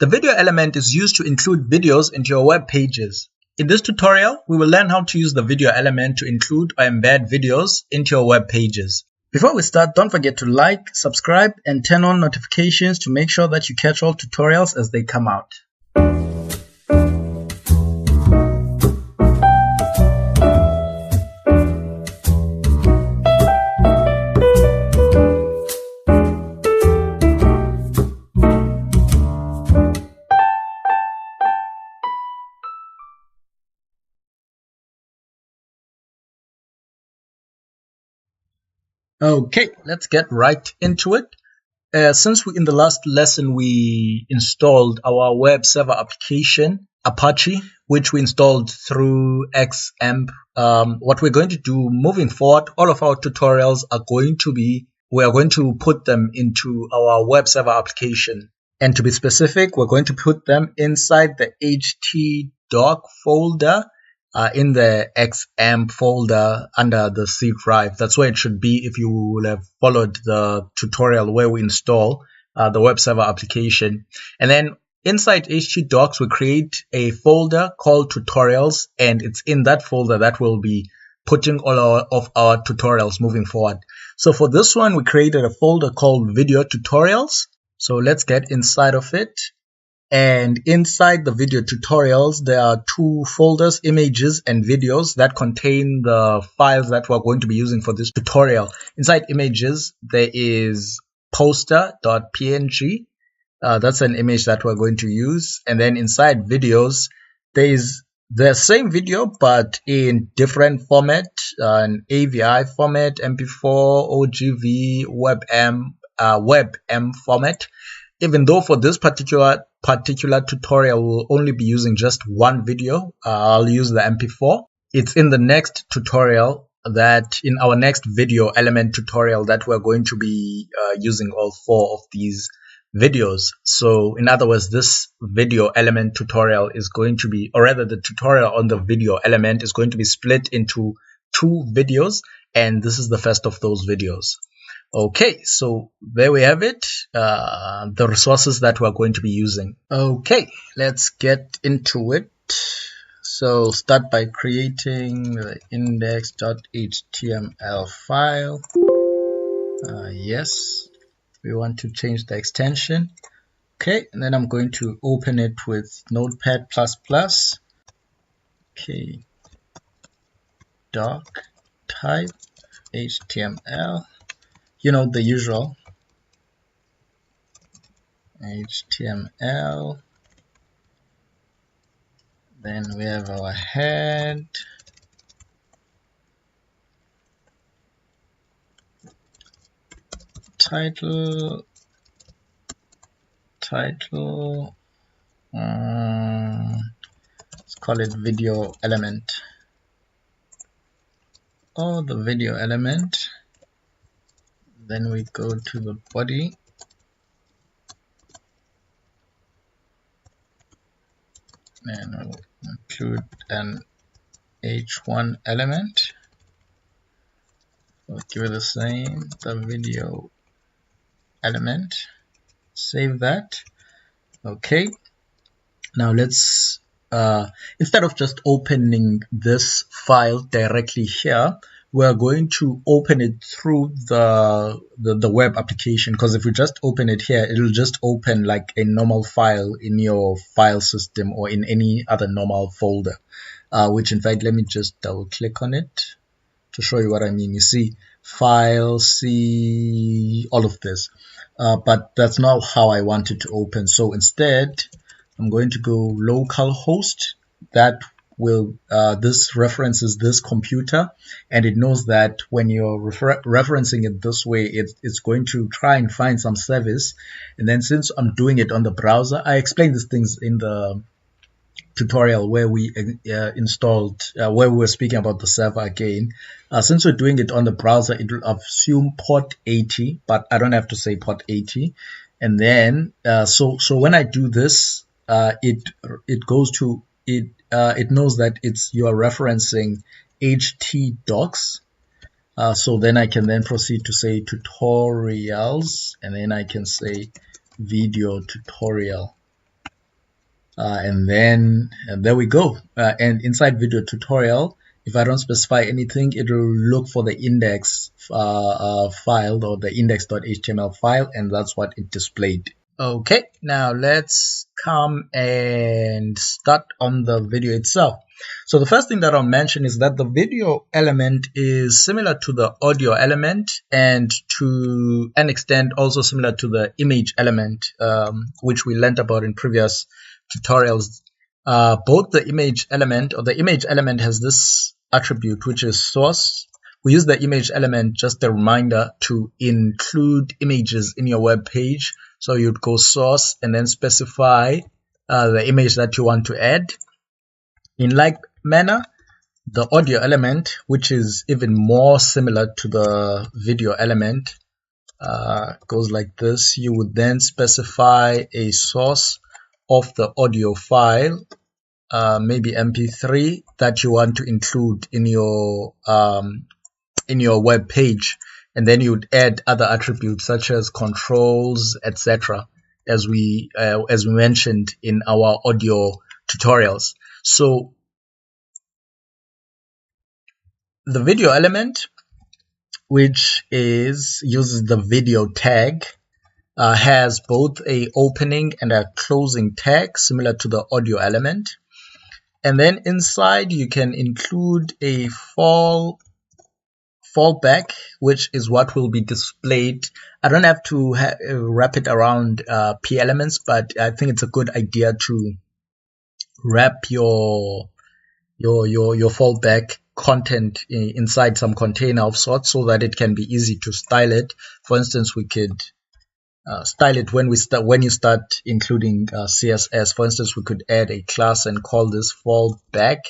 The video element is used to include videos into your web pages. In this tutorial, we will learn how to use the video element to include or embed videos into your web pages. Before we start, don't forget to like, subscribe, and turn on notifications to make sure that you catch all tutorials as they come out. Okay, let's get right into it. Since in the last lesson we installed our web server application, Apache, which we installed through XAMPP, what we're going to do moving forward, all of our tutorials are going to be, we are going to put them into our web server application. And to be specific, we're going to put them inside the htdoc folder, in the XAMPP folder under the C drive. That's where it should be if you will have followed the tutorial where we install the web server application. And then inside htdocs, we create a folder called tutorials, and it's in that folder that we'll be putting all of our tutorials moving forward. So for this one, we created a folder called video tutorials. So let's get inside of it. And inside the video tutorials, there are two folders, images and videos, that contain the files that we're going to be using for this tutorial. Inside images, there is poster.png. That's an image that we're going to use. And then inside videos, there is the same video, but in different format, an AVI format, MP4, OGV, WebM format. Even though for this particular tutorial, we'll only be using just one video. I'll use the MP4. It's in the next tutorial, that in our next video element tutorial, that we're going to be using all four of these videos. So in other words, this video element tutorial is going to be, or rather the tutorial on the video element is going to be split into two videos, and this is the first of those videos. Okay, so there we have it, the resources that we're going to be using. Okay, let's get into it. So start by creating the index.html file. Yes, we want to change the extension. Okay, and then I'm going to open it with Notepad++. Okay, doc type HTML. You know, the usual HTML. Then we have our head, title, let's call it video element, or the video element. Then we go to the body, and we'll include an h1 element. We'll give it the same, the video element. Save that. Okay. Now let's, instead of just opening this file directly here, we're going to open it through the web application, because if we just open it here, it'll just open like a normal file in your file system or in any other normal folder, which in fact, let me just double click on it to show you what I mean. You see file, see all of this, but that's not how I want it to open. So instead, I'm going to go localhost. That will this references this computer, and it knows that when you're referencing it this way, it's going to try and find some service. And then since I'm doing it on the browser, I explained these things in the tutorial where we installed, where we were speaking about the server again. Since we're doing it on the browser, it will assume port 80, but I don't have to say port 80. And then so when I do this, it goes to it. It knows that you are referencing htdocs. So then I can then proceed to say tutorials, and then I can say video tutorial. And then there we go. And inside video tutorial, if I don't specify anything, it will look for the index file or the index.html file, and that's what it displayed. Okay, now let's come and start on the video itself. So the first thing that I'll mention is that the video element is similar to the audio element, and to an extent also similar to the image element, which we learned about in previous tutorials. Both the image element, or the image element, has this attribute, which is source. We use the image element, just a reminder, to include images in your web page. So you'd go source and then specify the image that you want to add. In like manner, the audio element, which is even more similar to the video element, goes like this. You would then specify a source of the audio file, maybe MP3, that you want to include in your web page, and then you'd add other attributes such as controls, etc., as we mentioned in our audio tutorials. So the video element, which uses the video tag, has both a opening and a closing tag similar to the audio element. And then inside you can include a fallback, which is what will be displayed. I don't have to wrap it around p elements, but I think it's a good idea to wrap your fallback content inside some container of sorts, so that it can be easy to style it. For instance, we could style it when you start including CSS. For instance, we could add a class and call this fallback,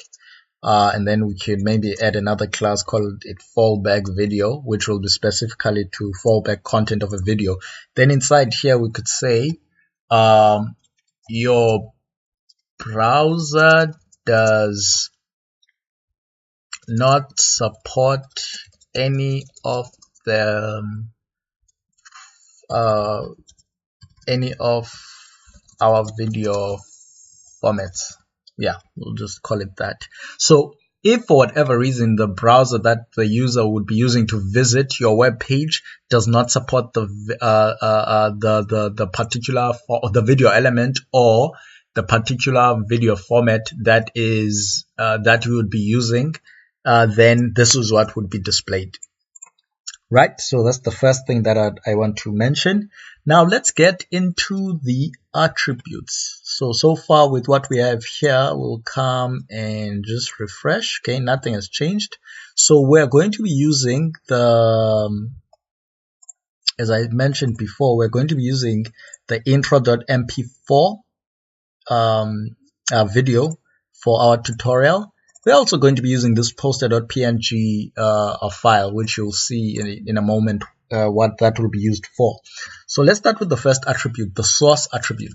and then we could maybe add another class called it fallback video, which will be specifically to fallback content of a video. Then inside here we could say your browser does not support any of our video formats. Yeah, we'll just call it that. So if for whatever reason the browser that the user would be using to visit your web page does not support the particular the video element or the particular video format that we would be using, then this is what would be displayed. Right, so that's the first thing that I want to mention. Now let's get into the attributes. So far with what we have here, we'll come and just refresh. Okay, nothing has changed. So we're going to be using as I mentioned before, we're going to be using the intro.mp4 video for our tutorial. We're also going to be using this poster.png file, which you'll see in a moment what that will be used for. So let's start with the first attribute, the source attribute.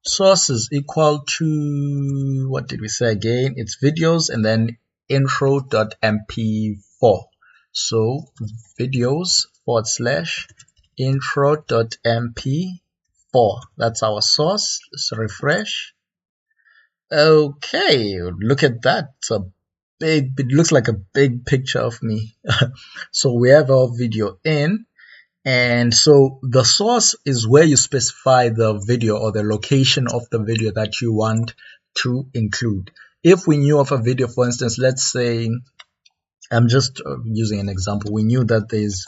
Source is equal to, what did we say again? It's videos and then intro.mp4. So videos / intro.mp4. That's our source. Let's refresh. Okay, look at that. It looks like a big picture of me. So we have our video in, and so the source is where you specify the video or the location of the video that you want to include. If we knew of a video, for instance, let's say, I'm just using an example, we knew that there's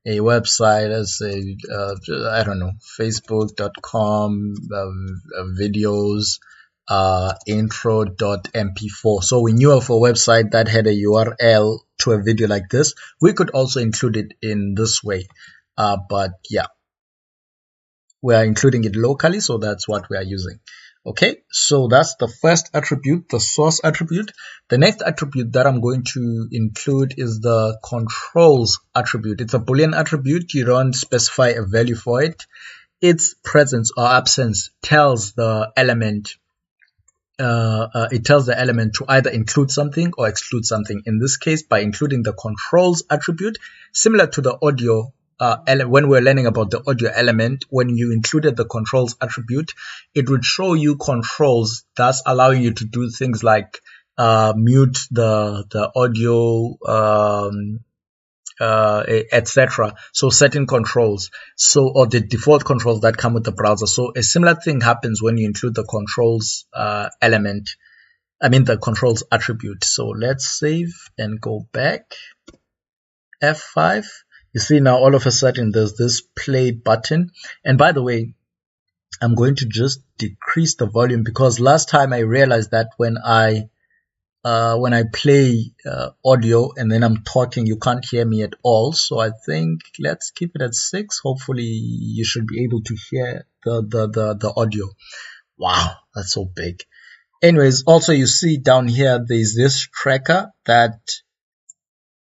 a website, let's say, I don't know, facebook.com videos intro.mp4. So we knew of a website that had a URL to a video like this. We could also include it in this way, but yeah, we are including it locally, so that's what we are using. Okay, so that's the first attribute, the source attribute. The next attribute that I'm going to include is the controls attribute. It's a Boolean attribute. You don't specify a value for it. Its presence or absence tells the element to either include something or exclude something. In this case, by including the controls attribute, similar to the audio when we're learning about the audio element, when you included the controls attribute, it would show you controls thus allowing you to do things like mute the audio, etc. So certain controls, or the default controls that come with the browser. So a similar thing happens when you include the controls element. I mean the controls attribute. So let's save and go back. F5. You see now all of a sudden there's this play button. And by the way, I'm going to just decrease the volume because last time I realized that when I play audio and then I'm talking, you can't hear me at all. So I think let's keep it at 6. Hopefully you should be able to hear the audio. Wow, that's so big. Anyways, also you see down here there's this tracker that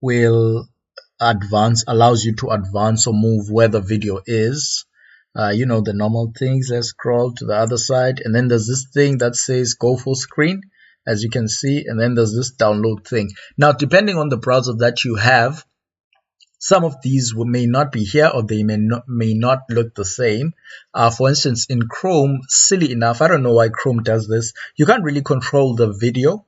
will allows you to advance or move where the video is. You know, the normal things. Let's scroll to the other side, and then there's this thing that says go full screen, as you can see, and then there's this download thing. Now, depending on the browser that you have, some of these may not be here, or they may not look the same. For instance, in Chrome, silly enough, I don't know why Chrome does this, you can't really control the video.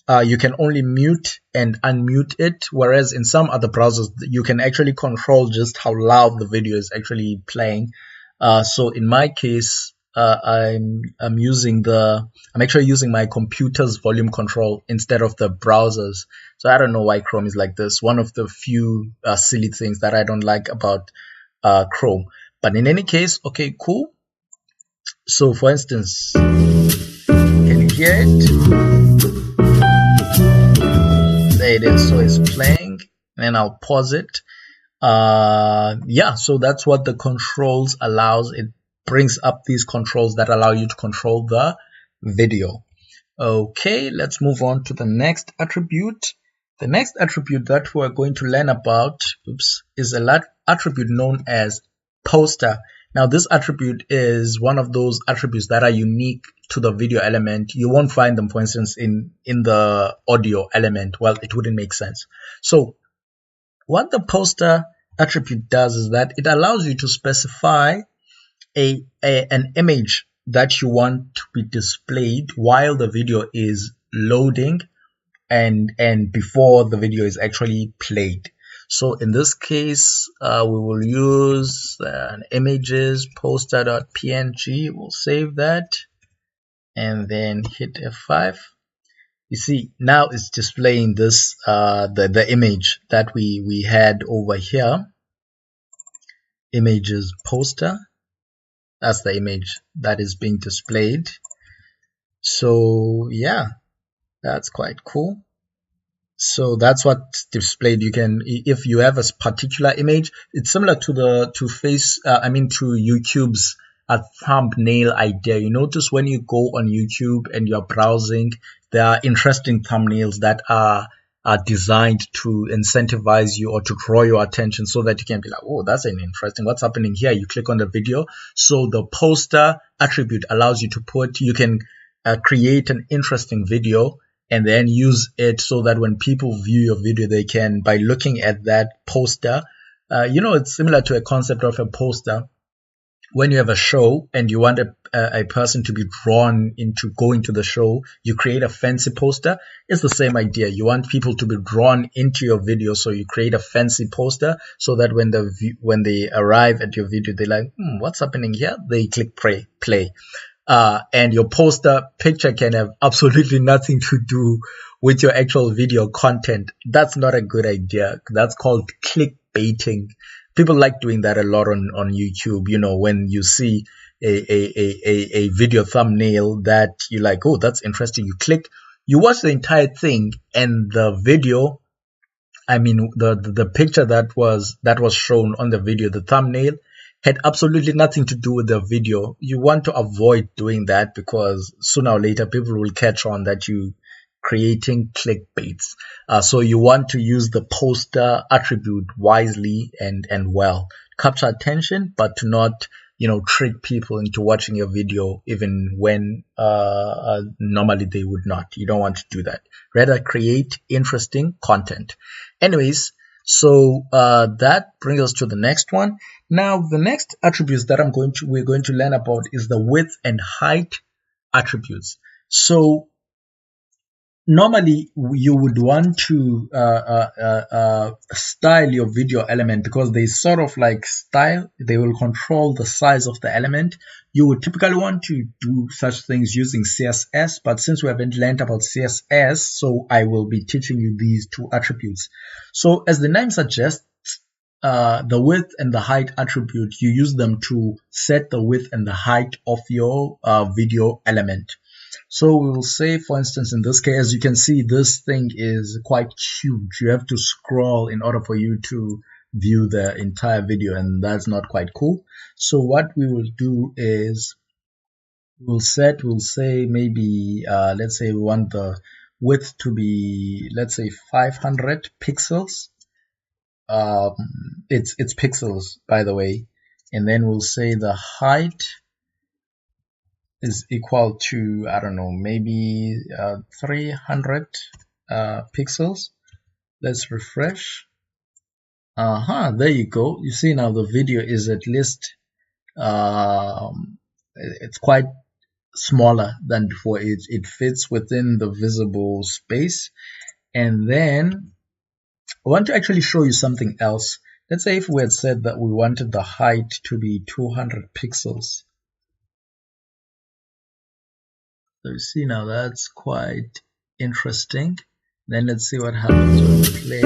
You can only mute and unmute it, whereas in some other browsers you can actually control just how loud the video is actually playing. So in my case, I'm actually using my computer's volume control instead of the browser's. So I don't know why Chrome is like this. One of the few silly things that I don't like about Chrome. But in any case, okay, cool. So for instance, can you hear it? There it is. So it's playing, and I'll pause it. Yeah, so that's what the controls allows. It brings up these controls that allow you to control the video. Okay, let's move on to the next attribute. The next attribute that we're going to learn about, is an attribute known as poster. Now, this attribute is one of those attributes that are unique to the video element. You won't find them, for instance, in the audio element. Well, it wouldn't make sense. So what the poster attribute does is that it allows you to specify an image that you want to be displayed while the video is loading and before the video is actually played. So in this case, we will use images poster.png. We'll save that and then hit F5. You see, now it's displaying this the image that we had over here. Images poster. That's the image that is being displayed. So yeah, that's quite cool. So that's what's displayed. You can, if you have a particular image, it's similar to YouTube's thumbnail idea. You notice when you go on YouTube and you're browsing, there are interesting thumbnails that are designed to incentivize you or to draw your attention so that you can be like, oh, that's an interesting, what's happening here? You click on the video. So the poster attribute allows you to you can create an interesting video and then use it so that when people view your video, they can, by looking at that poster, it's similar to a concept of a poster. When you have a show and you want a person to be drawn into going to the show, you create a fancy poster. It's the same idea. You want people to be drawn into your video, so you create a fancy poster so that when they arrive at your video, they're like, what's happening here? They click play. And your poster picture can have absolutely nothing to do with your actual video content. That's not a good idea. That's called clickbaiting. People like doing that a lot on YouTube. When you see a video thumbnail that you're like, oh, that's interesting. You click, you watch the entire thing, and the video, the picture that was shown on the video, the thumbnail, had absolutely nothing to do with the video. You want to avoid doing that because sooner or later people will catch on that you creating clickbaits. So you want to use the poster attribute wisely and well. Capture attention, but to not trick people into watching your video even when normally they would not. You don't want to do that. Rather, create interesting content. Anyways, So that brings us to the next one. Now, the next attributes that we're going to learn about is the width and height attributes. So normally you would want to style your video element, because they sort of like style, they will control the size of the element. You would typically want to do such things using CSS, but since we haven't learned about CSS, so I will be teaching you these two attributes. So as the name suggests, the width and the height attribute, you use them to set the width and the height of your video element. So we will say, for instance, in this case, as you can see, this thing is quite huge. You have to scroll in order for you to view the entire video, and that's not quite cool. So what we will do is we'll say maybe, let's say we want the width to be, let's say 500 pixels. It's pixels, by the way. And then we'll say the height is equal to, I don't know, maybe 300 pixels. Let's refresh. There you go. You see now the video is at least it's quite smaller than before. It fits within the visible space. And then I want to actually show you something else. Let's say if we had said that we wanted the height to be 200 pixels. So you see now that's quite interesting. Then let's see what happens when we play.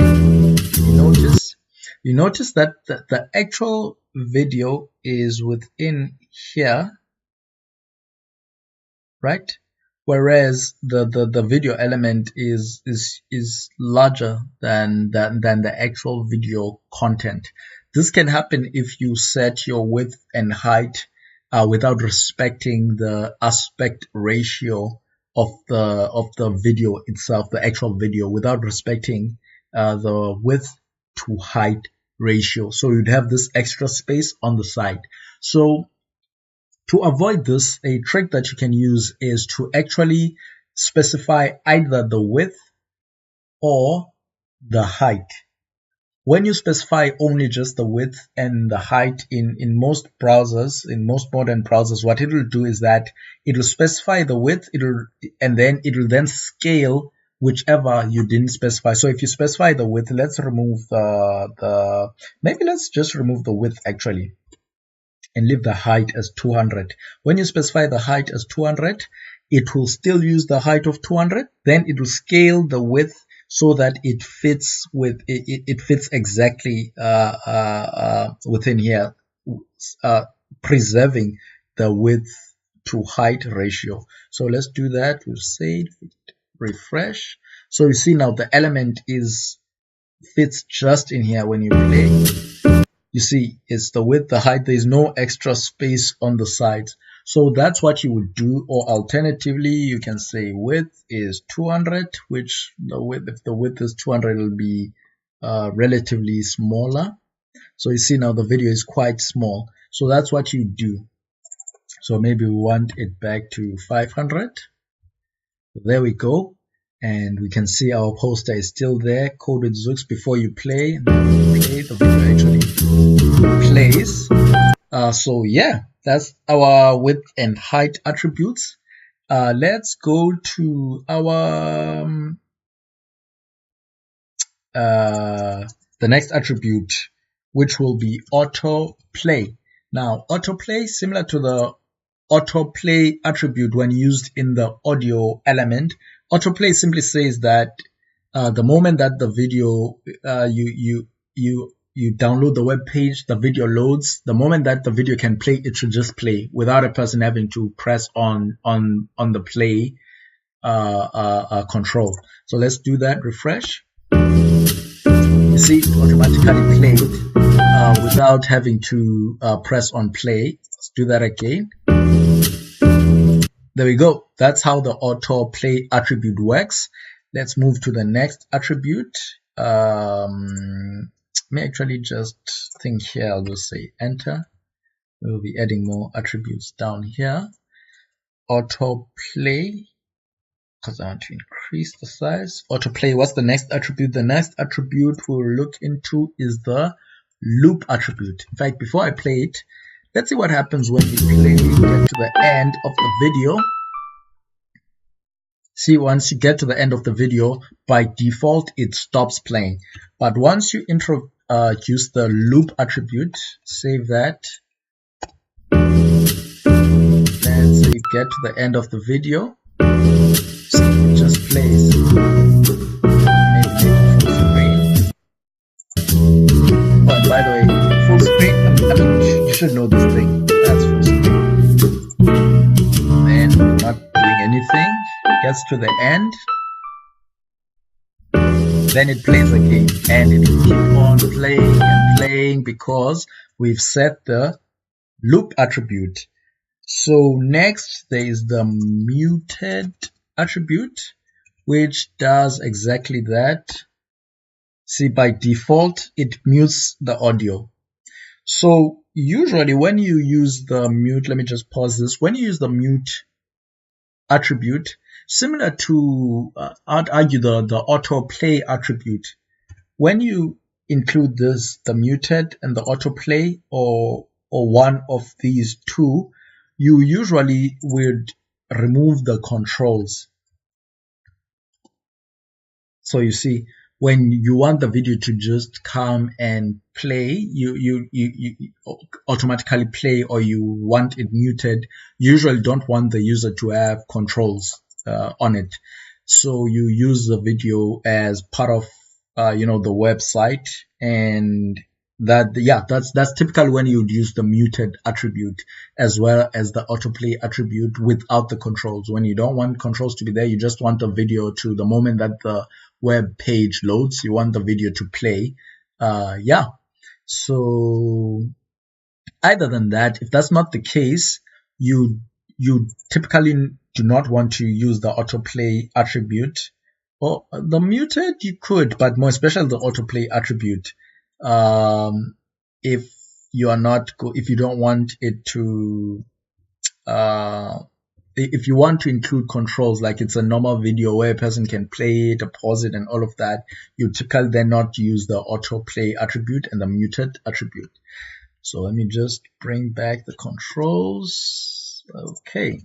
You notice that the actual video is within here, right? Whereas the video element is larger than the actual video content. This can happen if you set your width and height without respecting the aspect ratio of the video itself, the actual video, without respecting the width to height ratio. So you'd have this extra space on the side. So to avoid this, a trick that you can use is to actually specify either the width or the height. When you specify only just the width and the height in most browsers, in most modern browsers, what it will do is that it will specify the width, and then it will then scale whichever you didn't specify. So if you specify the width, let's remove maybe let's just remove the width actually, and leave the height as 200. When you specify the height as 200, it will still use the height of 200. Then it will scale the width so that it fits with it fits exactly within here, preserving the width to height ratio. So let's do that. We'll save, refresh. So you see now the element fits just in here. When you play, you see it's the width, the height. There is no extra space on the sides. So that's what you would do. Or alternatively, you can say width is 200, which if the width is 200, it will be relatively smaller. So you see now the video is quite small. So that's what you do. So maybe we want it back to 500. There we go. And we can see our poster is still there. Code with Zooks before you play. And then when you play, the video actually plays. So yeah, that's our width and height attributes. Let's go to our the next attribute, which will be AutoPlay. Now, AutoPlay, similar to the AutoPlay attribute when used in the audio element, AutoPlay simply says that the moment that the video you download the web page, the video loads. The moment that the video can play, it should just play without a person having to press on the play control. So let's do that. Refresh. You see, it automatically played without having to press on play. Let's do that again. There we go. That's how the AutoPlay attribute works. Let's move to the next attribute. May actually just think here. I'll just say enter. We'll be adding more attributes down here. AutoPlay. because I want to increase the size. AutoPlay, what's the next attribute? The next attribute we'll look into is the loop attribute. In fact, before I play it, let's see what happens when we play. We get to the end of the video. See, once you get to the end of the video, by default, it stops playing. But once you introduce the loop attribute, save that. Let's say you get to the end of the video. It just plays. Maybe full screen. But by the way, full screen, I mean, you should know this thing. That's full screen. Then not doing anything. Gets to the end. Then it plays again. And it will keep on playing and playing because we've set the loop attribute. So next there is the muted attribute, which does exactly that. See, by default it mutes the audio. So usually when you use the mute, let me just pause this. When you use the mute attribute, similar to I'd argue the AutoPlay attribute, when you include this, the muted and the AutoPlay, or one of these two, you usually would remove the controls. So you see, when you want the video to just come and play, you automatically play, or you want it muted, you usually don't want the user to have controls on it. So you use the video as part of the website, and that's typically when you would use the muted attribute as well as the AutoPlay attribute without the controls. When you don't want controls to be there, you just want the video to, the moment that the web page loads, you want the video to play. So other than that, if that's not the case, you typically do not want to use the AutoPlay attribute. Or the muted you could, but more especially the AutoPlay attribute. If you don't want it to, if you want to include controls, like it's a normal video where a person can play it or pause it and all of that, you typically then not use the AutoPlay attribute and the muted attribute. So let me just bring back the controls. Okay.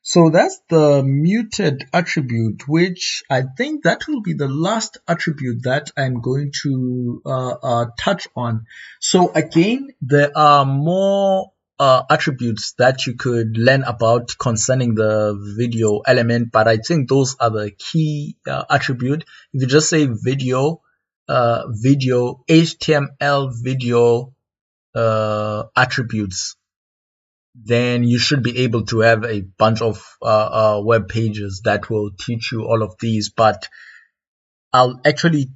So that's the muted attribute, which I think that will be the last attribute that I'm going to touch on. So again, there are more attributes that you could learn about concerning the video element, but I think those are the key attribute. If you just say video, HTML video attributes, then you should be able to have a bunch of web pages that will teach you all of these. But I'll actually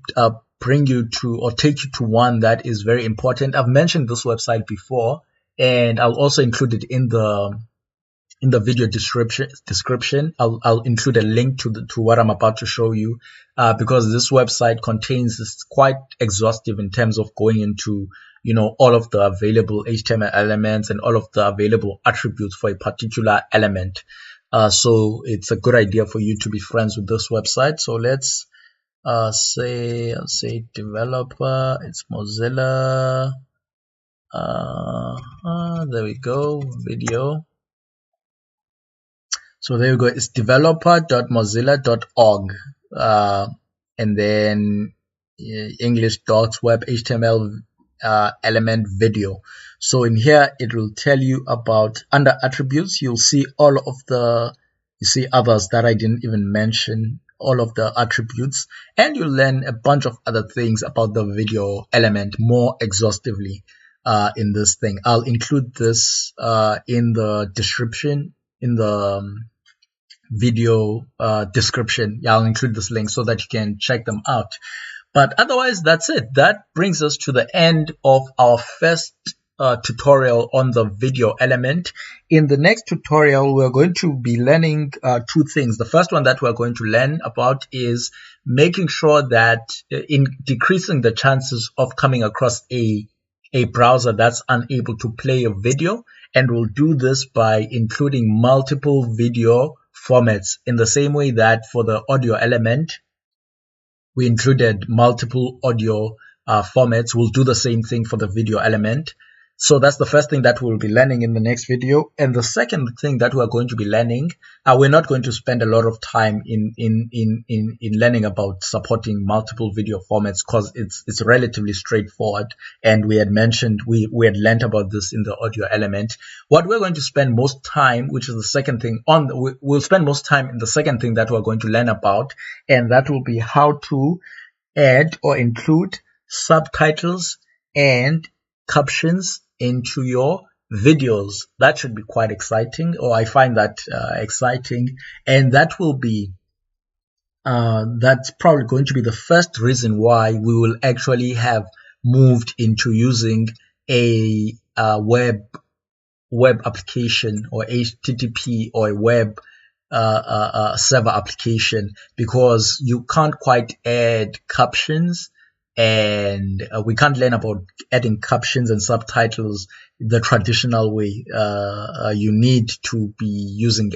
bring you to, or take you to, one that is very important. I've mentioned this website before, and I'll also include it in the video description. I'll include a link to what I'm about to show you, because this website contains, it's quite exhaustive in terms of going into all of the available HTML elements and all of the available attributes for a particular element. So it's a good idea for you to be friends with this website. So let's say developer, it's Mozilla. There we go, video. So there you go, it's developer.mozilla.org, and then English docs web HTML element video. So in here it will tell you about, under attributes, you'll see all of the, you see others that I didn't even mention, all of the attributes, and you'll learn a bunch of other things about the video element more exhaustively in this thing. I'll include this in the description, in the video description. I'll include this link so that you can check them out. But otherwise, that's it. That brings us to the end of our first tutorial on the video element. In the next tutorial, we're going to be learning two things. The first one that we're going to learn about is making sure that in decreasing the chances of coming across a browser that's unable to play a video. And we'll do this by including multiple video formats, in the same way that for the audio element, we included multiple audio formats. We'll do the same thing for the video element. So that's the first thing that we'll be learning in the next video. And the second thing that we're going to be learning, we're not going to spend a lot of time in learning about supporting multiple video formats, because it's relatively straightforward. And we had mentioned, we had learned about this in the audio element. What we're going to spend most time, which is the second thing we'll spend most time in the second thing that we're going to learn about, and that will be how to add or include subtitles and captions into your videos. That should be quite exciting, or I find that exciting, and that will be that's probably going to be the first reason why we will actually have moved into using a web application, or HTTP, or a web server application, because you can't quite add captions, and we can't learn about adding captions and subtitles the traditional way. You need to be using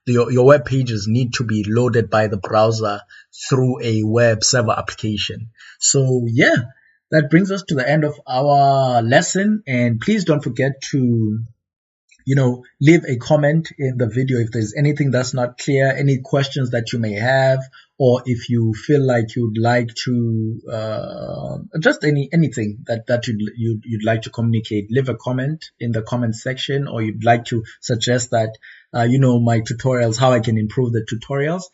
your web pages need to be loaded by the browser through a web server application. So yeah, that brings us to the end of our lesson, and please don't forget to leave a comment in the video if there's anything that's not clear, any questions that you may have, or if you feel like you'd like to just anything that you'd like to communicate. Leave a comment in the comment section, or you'd like to suggest that my tutorials, how I can improve the tutorials.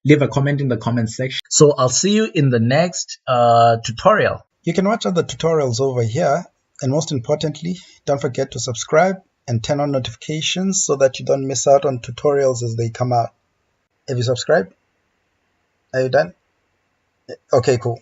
Leave a comment in the comment section. So I'll see you in the next tutorial. You can watch other tutorials over here, and most importantly, don't forget to subscribe and turn on notifications so that you don't miss out on tutorials as they come out. Have you subscribed? Are you done? Okay, cool.